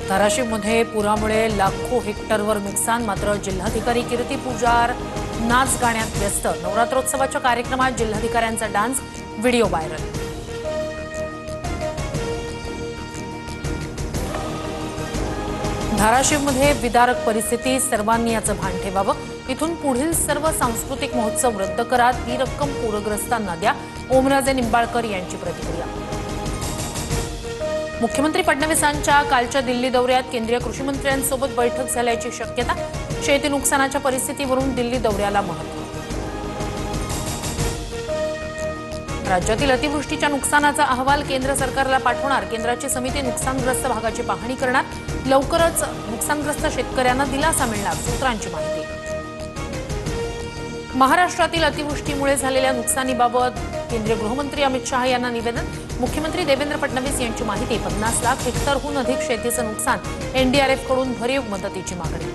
धाराशिवमध्ये पुरामुळे लाखो हेक्टरवर नुकसान, मात्र जिल्हाधिकारी कीर्ती पुजार नाच गाण्यात व्यस्त। नवरात्रोत्सवाच्या कार्यक्रमात जिल्हाधिकाऱ्यांचा डान्स व्हिडिओ व्हायरल। धाराशिवमध्ये विदारक परिस्थिती, सर्वांनी याचं भान ठेवावं। इथून पुढील सर्व सांस्कृतिक महोत्सव रद्द करा, ती रक्कम पूरग्रस्तांना द्या, ओमराजे निंबाळकर यांची प्रतिक्रिया। मुख्यमंत्री फडणवीसांच्या कालच्या दिल्ली दौऱ्यात केंद्रीय कृषी मंत्र्यांसोबत बैठक झाल्याची शक्यता। शेती नुकसानाच्या परिस्थितीवरून दिल्ली दौऱ्याला महत्त्व। राज्यातील अतिवृष्टीच्या नुकसानाचा अहवाल केंद्र सरकारला पाठवणार, केंद्राची समिती नुकसानग्रस्त भागाची पाहणी करणार। लवकरच नुकसानग्रस्त शेतकऱ्यांना दिलासा मिळणार, सूत्रांची माहिती। महाराष्ट्रातील अतिवृष्टीमुळे झालेल्या नुकसानीबाबत केंद्रीय गृहमंत्री अमित शहा यांना निवेदन। मुख्यमंत्री देवेंद्र फडणवीस यांची माहिती। 50 लाख हेक्टरहून अधिक शेतीचं नुकसान, एनडीआरएफकडून भरीव मदतीची मागणी।